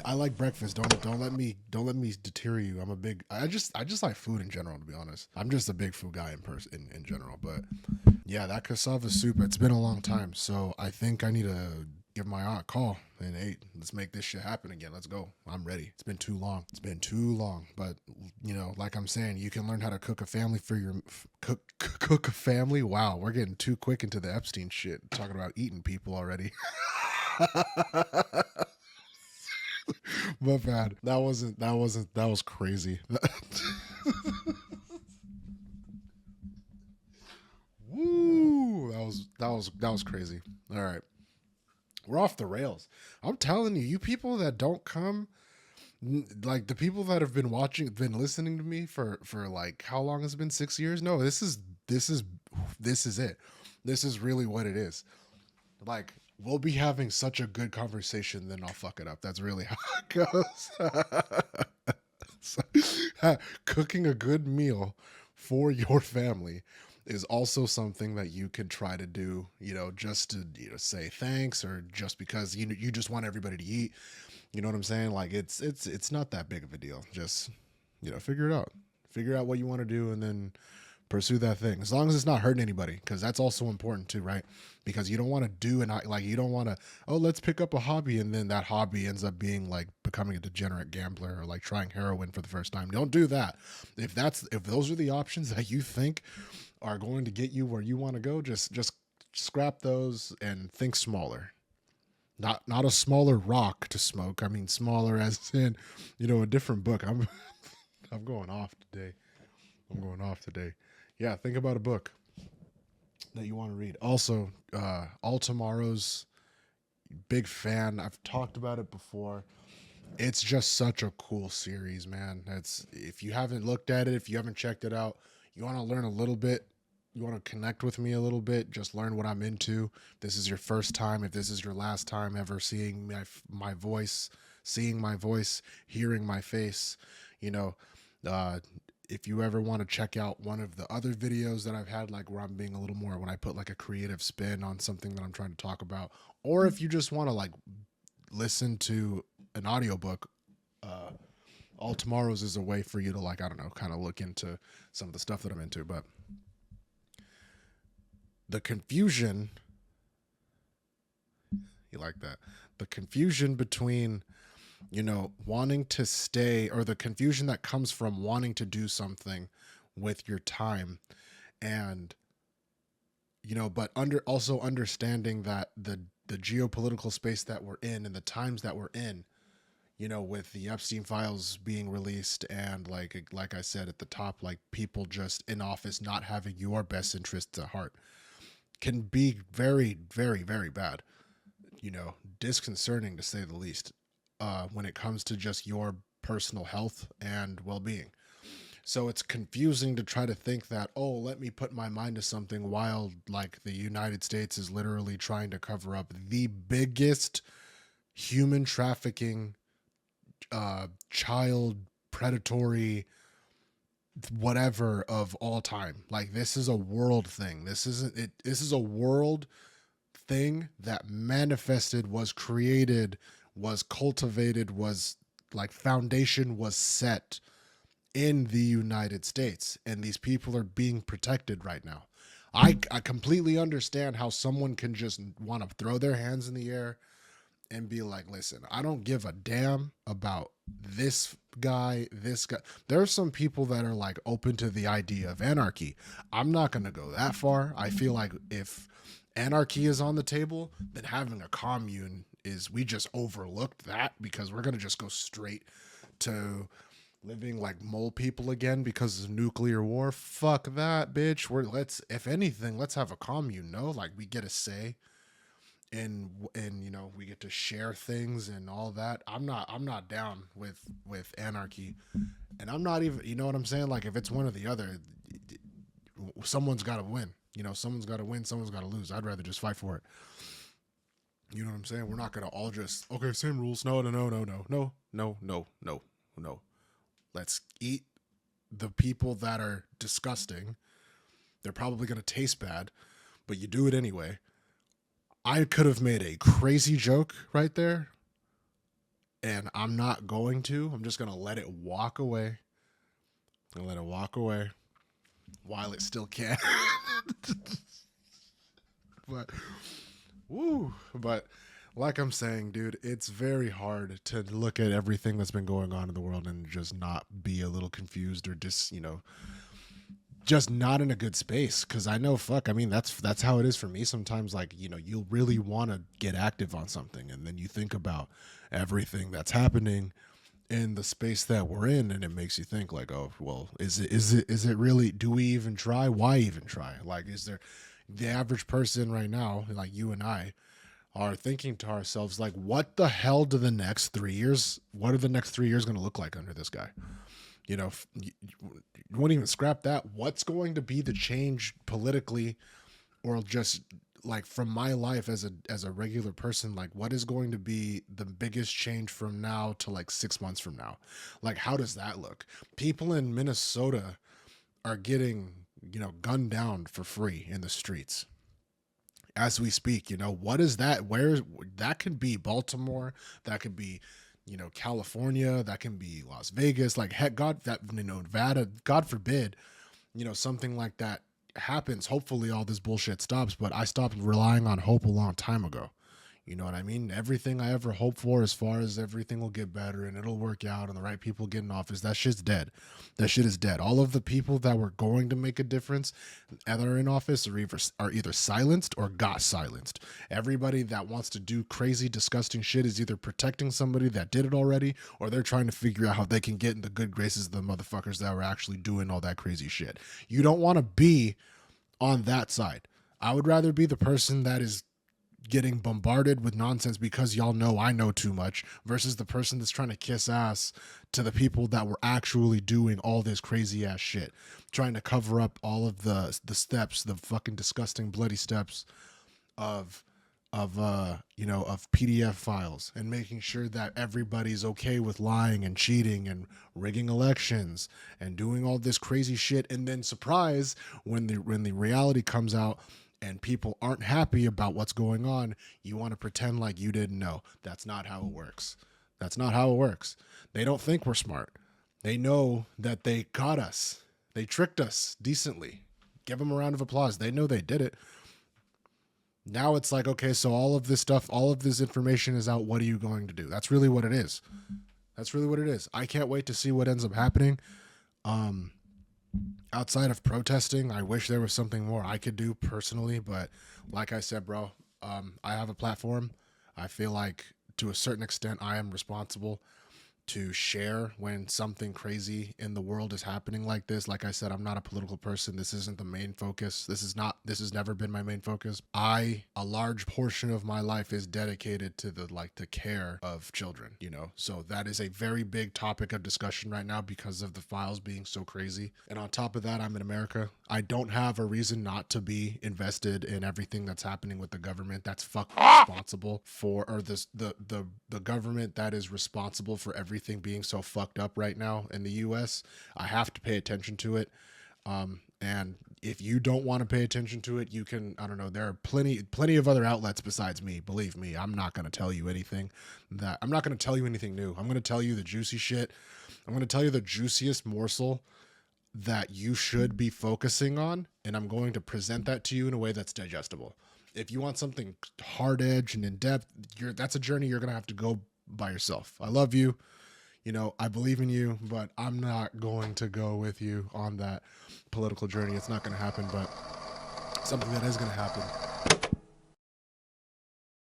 I like breakfast. Don't let me deter you. I just like food in general, to be honest. I'm just a big food guy in general. But yeah, that cassava soup, it's been a long time. So I think I need to give my aunt a call and hey, let's make this shit happen again. Let's go. I'm ready. It's been too long. It's been too long. But you know, like I'm saying, you can learn how to cook a family for your cook a family. Wow, we're getting too quick into the Epstein shit, talking about eating people already. My bad. That was crazy. Woo! That was crazy. All right. We're off the rails. I'm telling you, you people that don't come, like the people that have been watching, been listening to me for like how long has it been? 6 years? No, this is this is it. This is really what it is. Like we'll be having such a good conversation, then I'll fuck it up. That's really how it goes. So, cooking a good meal for your family is also something that you could try to do, you know, just to, you know, say thanks or just because you just want everybody to eat. You know what I'm saying? Like it's not that big of a deal. Just, you know, figure it out. Figure out what you want to do and then pursue that thing as long as it's not hurting anybody, because that's also important too, right? Because you don't want to do and like you don't want to, oh, let's pick up a hobby and then that hobby ends up being like becoming a degenerate gambler or like trying heroin for the first time. Don't do that. If those are the options that you think are going to get you where you want to go, just scrap those and think smaller. Not a smaller rock to smoke. I mean smaller as in, you know, a different book. I'm going off today. I'm going off today. Yeah, think about a book that you want to read. Also, All Tomorrow's, big fan. I've talked about it before. It's just such a cool series, man. It's if you haven't looked at it, if you haven't checked it out, you want to learn a little bit. You want to connect with me a little bit, just learn what I'm into. If this is your first time, if this is your last time ever seeing my voice, seeing my voice, hearing my face, you know, uh, if you ever want to check out one of the other videos that I've had, like where I'm being a little more, when I put like a creative spin on something that I'm trying to talk about, or if you just want to like listen to an audiobook, uh, All Tomorrows is a way for you to like, I don't know, kind of look into some of the stuff that I'm into. But the confusion, you like that? The confusion between, you know, wanting to stay, or the confusion that comes from wanting to do something with your time and, you know, but under also understanding that the geopolitical space that we're in and the times that we're in, you know, with the Epstein files being released and like I said at the top, like people just in office not having your best interests at heart can be very, very, very bad. You know, disconcerting to say the least. When it comes to just your personal health and well-being. So it's confusing to try to think that, oh, let me put my mind to something while like the United States is literally trying to cover up the biggest human trafficking, child predatory whatever of all time. Like this is a world thing. This isn't it. This is a world thing that manifested, was created, was cultivated, was like foundation was set in the United States, and these people are being protected right now. I completely understand how someone can just want to throw their hands in the air and be like, listen, I don't give a damn about this guy, this guy. There are some people that are like open to the idea of anarchy. I'm not going to go that far. I feel like if anarchy is on the table, then having a commune is, we just overlooked that because we're going to just go straight to living like mole people again because of nuclear war. Fuck that, bitch. Let's, if anything, let's have a commune. No, like we get a say and you know, we get to share things and all that. I'm not down with anarchy, and I'm not even, you know what I'm saying, like if it's one or the other, someone's got to win. You know, someone's got to win, someone's got to lose. I'd rather just fight for it. You know what I'm saying? We're not gonna all just, okay, same rules. No, no, no, no, no, no, no, no, no, no. Let's eat the people that are disgusting. They're probably gonna taste bad, but you do it anyway. I could have made a crazy joke right there, and I'm not going to. I'm just gonna let it walk away. I'm gonna let it walk away while it still can. But woo, but like I'm saying, dude, it's very hard to look at everything that's been going on in the world and just not be a little confused or just, just not in a good space. Cause I know, fuck, I mean, that's how it is for me sometimes. Like, you really want to get active on something, and then you think about everything that's happening in the space that we're in, and it makes you think like, oh, well, is it really, do we even try? Why even try? Like, is there, the average person right now, like you and I, are thinking to ourselves, like, what the hell do the next 3 years, what are the next 3 years going to look like under this guy? You won't even scrap that. What's going to be the change politically, or just like from my life as a regular person? Like, what is going to be the biggest change from now to like 6 months from now? Like, how does that look? People in Minnesota are getting, gunned down for free in the streets as we speak. What is that? Where that could be Baltimore, that could be, California, that can be Las Vegas, like, heck, God, that, Nevada, God forbid, something like that happens. Hopefully all this bullshit stops, but I stopped relying on hope a long time ago. You know what I mean? Everything I ever hoped for, as far as everything will get better and it'll work out and the right people get in office, that shit's dead. That shit is dead. All of the people that were going to make a difference that are in office are either silenced or got silenced. Everybody that wants to do crazy, disgusting shit is either protecting somebody that did it already, or they're trying to figure out how they can get in the good graces of the motherfuckers that were actually doing all that crazy shit. You don't want to be on that side. I would rather be the person that is getting bombarded with nonsense because y'all know I know too much, versus the person that's trying to kiss ass to the people that were actually doing all this crazy ass shit, trying to cover up all of the steps, the fucking disgusting bloody steps of PDF files, and making sure that everybody's okay with lying and cheating and rigging elections and doing all this crazy shit. And then surprise, when the reality comes out and people aren't happy about what's going on, you want to pretend like you didn't know. That's not how it works. That's not how it works. They don't think we're smart. They know that they got us. They tricked us decently. Give them a round of applause. They know they did it. Now it's like, okay, so all of this stuff, all of this information is out. What are you going to do? That's really what it is. That's really what it is. I can't wait to see what ends up happening. Outside of protesting, I wish there was something more I could do personally, but like I said, bro, I have a platform. I feel like to a certain extent I am responsible to share when something crazy in the world is happening like this. Like I said, I'm not a political person. This isn't the main focus. This has never been my main focus. A large portion of my life is dedicated to the care of children, So that is a very big topic of discussion right now because of the files being so crazy. And on top of that, I'm in America. I don't have a reason not to be invested in everything that's happening with the government that's fucking responsible for, or the government that is responsible for everything being so fucked up right now in the US. I have to pay attention to it. And if you don't want to pay attention to it, you can, I don't know, there are plenty of other outlets besides me. Believe me, I'm not going to tell you anything new. I'm going to tell you the juicy shit. I'm going to tell you the juiciest morsel that you should be focusing on, and I'm going to present that to you in a way that's digestible. If you want something hard edge and in depth, that's a journey you're going to have to go by yourself. I love you. I believe in you, but I'm not going to go with you on that political journey. It's not going to happen, but something that is going to happen